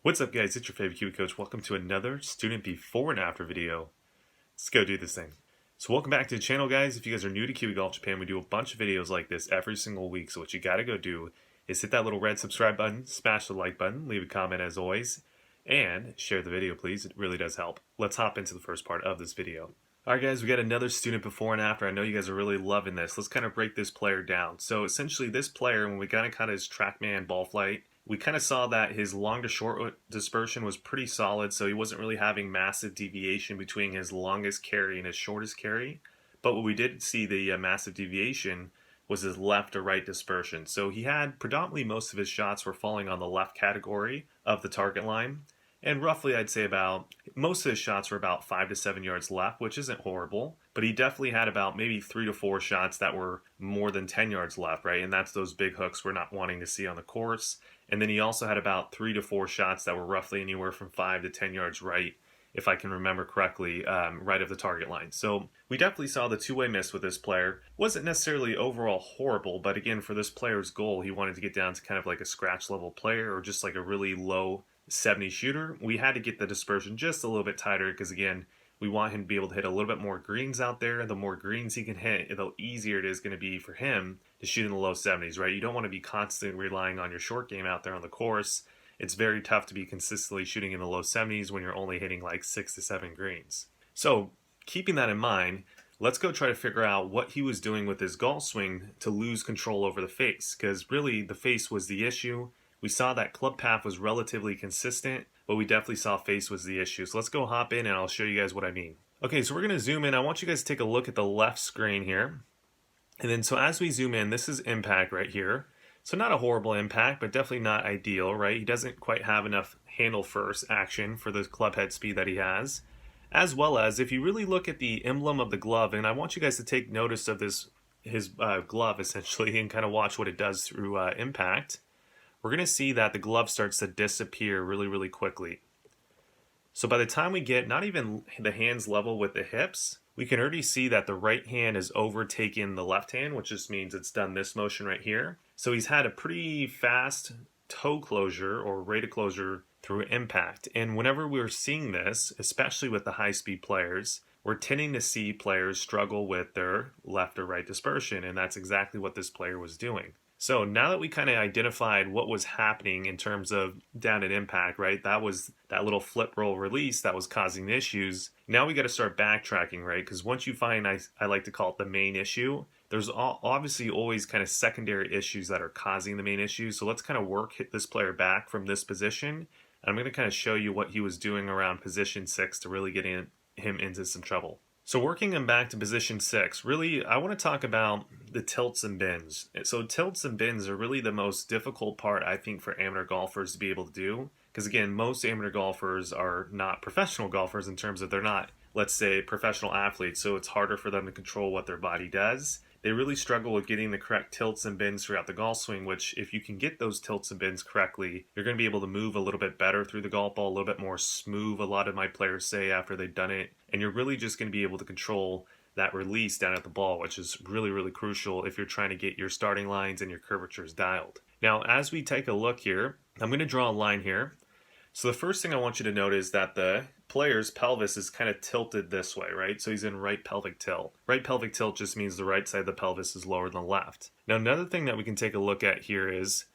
What's up guys, it's your favorite Kiwi coach. Welcome to another student before and after video. Let's go do this thing. So welcome back to the channel guys. If you guys are new to Kiwi Golf Japan, we do a bunch of videos like this every single week. So what you gotta go do is hit that little red subscribe button, smash the like button, leave a comment as always, and share the video please. It really does help. Let's hop into the first part of this video. Alright guys, we got another student before and after. I know you guys are really loving this. Let's kind of break this player down. So essentially this player, when we got his TrackMan ball flight, we kind of saw that his long to short dispersion was pretty solid, so he wasn't really having massive deviation between his longest carry and his shortest carry. But what we did see the massive deviation was his left to right dispersion. So he had predominantly most of his shots were falling on the left category of the target line. And roughly I'd say about most of his shots were about 5 to 7 yards left, which isn't horrible, but he definitely had about maybe 3 to 4 shots that were more than 10 yards left, right? And that's those big hooks we're not wanting to see on the course. And then he also had about 3 to 4 shots that were roughly anywhere from 5 to 10 yards right, if I can remember correctly, right of the target line. So we definitely saw the two-way miss with this player. Wasn't necessarily overall horrible, but again, for this player's goal, he wanted to get down to kind of like a scratch level player or just like a really low 70 shooter. We had to get the dispersion just a little bit tighter because again, we want him to be able to hit a little bit more greens out there. The more greens he can hit, the easier it is going to be for him to shoot in the low 70s, right? You don't want to be constantly relying on your short game out there on the course. It's very tough to be consistently shooting in the low 70s when you're only hitting like 6 to 7 greens. So keeping that in mind, let's go try to figure out what he was doing with his golf swing to lose control over the face, because really the face was the issue. We saw that club path was relatively consistent, but we definitely saw face was the issue. So let's go hop in and I'll show you guys what I mean. Okay, so we're going to zoom in. I want you guys to take a look at the left screen here. And then so as we zoom in, this is impact right here. So not a horrible impact, but definitely not ideal, right? He doesn't quite have enough handle first action for the club head speed that he has. As well as if you really look at the emblem of the glove, and I want you guys to take notice of his glove essentially and kind of watch what it does through impact. We're going to see that the glove starts to disappear really quickly. So by the time we get not even the hands level with the hips, we can already see that the right hand has overtaken the left hand, which just means it's done this motion right here. So he's had a pretty fast toe closure or rate of closure through impact. And whenever we're seeing this, especially with the high speed players, we're tending to see players struggle with their left or right dispersion. And that's exactly what this player was doing. So now that we kind of identified what was happening in terms of down at impact, right? That was that little flip roll release that was causing the issues. Now we got to start backtracking, right? Because once you find, I like to call it the main issue, there's obviously always kind of secondary issues that are causing the main issue. So let's kind of hit this player back from this position. I'm going to kind of show you what he was doing around position 6 to really get him into some trouble. So working him back to position 6, really I want to talk about the tilts and bends. So tilts and bends are really the most difficult part I think for amateur golfers to be able to do. Because again, most amateur golfers are not professional golfers in terms of they're not, let's say, professional athletes. So it's harder for them to control what their body does. They really struggle with getting the correct tilts and bends throughout the golf swing, which if you can get those tilts and bends correctly, you're going to be able to move a little bit better through the golf ball, a little bit more smooth, a lot of my players say after they've done it. And you're really just going to be able to control that release down at the ball, which is really crucial if you're trying to get your starting lines and your curvatures dialed. Now, as we take a look here, I'm going to draw a line here. So the first thing I want you to note is that the player's pelvis is kind of tilted this way, right? So he's in right pelvic tilt. Right pelvic tilt just means the right side of the pelvis is lower than the left. Now another thing that we can take a look at here is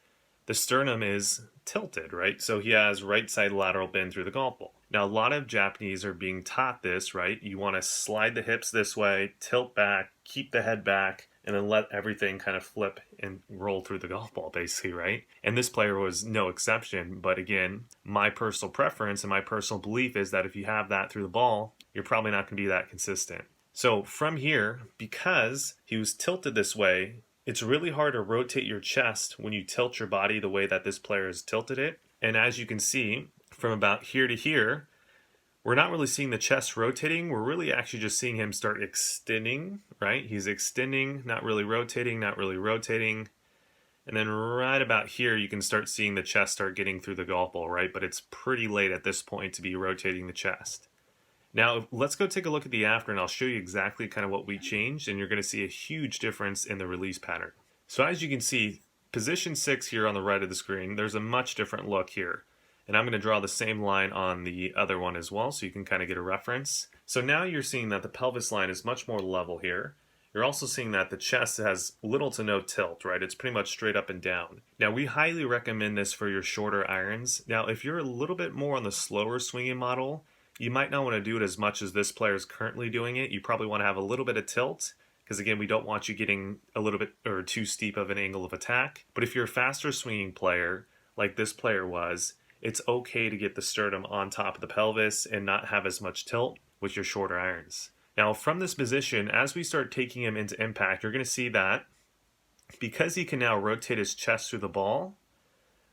the sternum is tilted, right? So he has right side lateral bend through the golf ball. Now a lot of Japanese are being taught this, right? You want to slide the hips this way, tilt back, keep the head back, and then let everything kind of flip and roll through the golf ball basically, right? And this player was no exception, but again, my personal preference and my personal belief is that if you have that through the ball, you're probably not going to be that consistent. So from here, because he was tilted this way, it's really hard to rotate your chest when you tilt your body the way that this player has tilted it. And as you can see, from about here to here, we're not really seeing the chest rotating. We're really actually just seeing him start extending, right? He's extending, not really rotating, not really rotating. And then right about here, you can start seeing the chest start getting through the golf ball, right? But it's pretty late at this point to be rotating the chest. Now, let's go take a look at the after, and I'll show you exactly kind of what we changed, and you're going to see a huge difference in the release pattern. So as you can see, position 6 here on the right of the screen, there's a much different look here. And I'm going to draw the same line on the other one as well, so you can kind of get a reference. So now you're seeing that the pelvis line is much more level here. You're also seeing that the chest has little to no tilt, right? It's pretty much straight up and down. Now, we highly recommend this for your shorter irons. Now, if you're a little bit more on the slower swinging model, you might not want to do it as much as this player is currently doing it. You probably want to have a little bit of tilt, because again, we don't want you getting a little bit or too steep of an angle of attack. But if you're a faster swinging player, like this player was, it's okay to get the sternum on top of the pelvis and not have as much tilt with your shorter irons. Now, from this position, as we start taking him into impact, you're going to see that because he can now rotate his chest through the ball,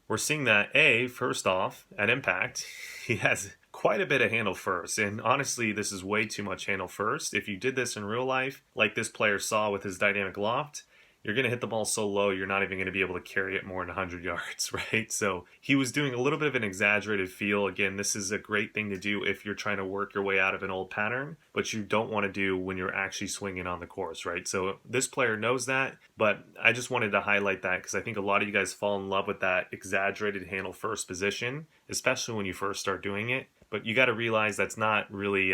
we're seeing that, first off, at impact, he has quite a bit of handle first. And honestly, this is way too much handle first. If you did this in real life, like this player saw with his dynamic loft, you're going to hit the ball so low, you're not even going to be able to carry it more than 100 yards, right? So he was doing a little bit of an exaggerated feel. Again, this is a great thing to do if you're trying to work your way out of an old pattern, but you don't want to do when you're actually swinging on the course, right? So this player knows that, but I just wanted to highlight that because I think a lot of you guys fall in love with that exaggerated handle first position, especially when you first start doing it. But you got to realize that's not really,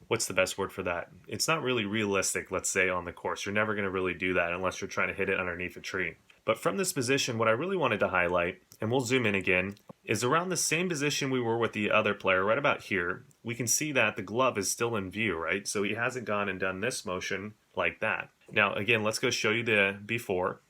what's the best word for that? It's not really realistic, let's say, on the course. You're never going to really do that unless you're trying to hit it underneath a tree. But from this position, what I really wanted to highlight, and we'll zoom in again, is around the same position we were with the other player, right about here. We can see that the glove is still in view, right? So he hasn't gone and done this motion like that. Now, again, let's go show you the before.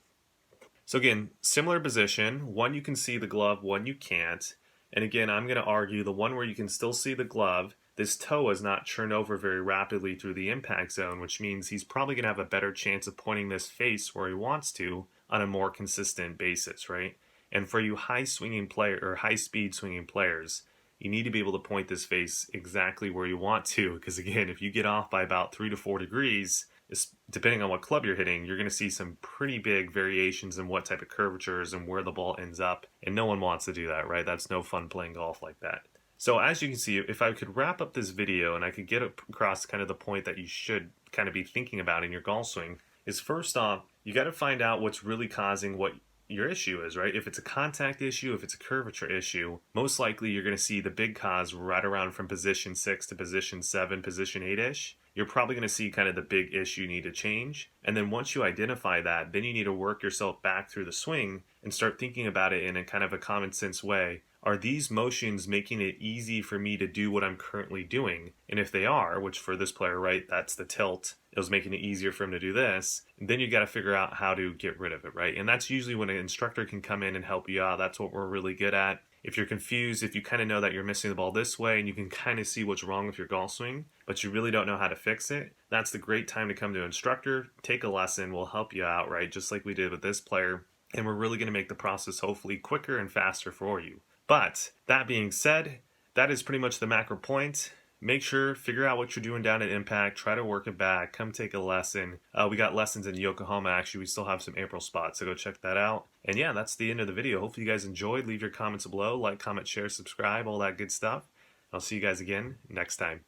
So again, similar position. One, you can see the glove, one you can't. And again, I'm going to argue the one where you can still see the glove, this toe has not churned over very rapidly through the impact zone, which means he's probably going to have a better chance of pointing this face where he wants to on a more consistent basis, right? And for you high swinging player or high speed swinging players, you need to be able to point this face exactly where you want to, because again, if you get off by about 3 to 4 degrees, depending on what club you're hitting, you're going to see some pretty big variations in what type of curvatures and where the ball ends up. And no one wants to do that, right? That's no fun playing golf like that. So as you can see, if I could wrap up this video and I could get across kind of the point that you should kind of be thinking about in your golf swing, is first off, you got to find out what's really causing what your issue is, right? If it's a contact issue, if it's a curvature issue, most likely you're going to see the big cause right around from position 6 to position 7, position 8-ish. You're probably going to see kind of the big issue you need to change. And then once you identify that, then you need to work yourself back through the swing and start thinking about it in a kind of a common sense way. Are these motions making it easy for me to do what I'm currently doing? And if they are, which for this player, right, that's the tilt, it was making it easier for him to do this, then you got to figure out how to get rid of it, right? And that's usually when an instructor can come in and help you out. That's what we're really good at. If you're confused, if you kind of know that you're missing the ball this way and you can kind of see what's wrong with your golf swing, but you really don't know how to fix it, that's the great time to come to an instructor, take a lesson, we'll help you out, right? Just like we did with this player. And we're really going to make the process hopefully quicker and faster for you. But that being said, that is pretty much the macro point. Make sure, figure out what you're doing down at impact, try to work it back, come take a lesson. We got lessons in Yokohama, actually. We still have some April spots, so go check that out. And yeah, that's the end of the video. Hopefully you guys enjoyed. Leave your comments below, like, comment, share, subscribe, all that good stuff. I'll see you guys again next time.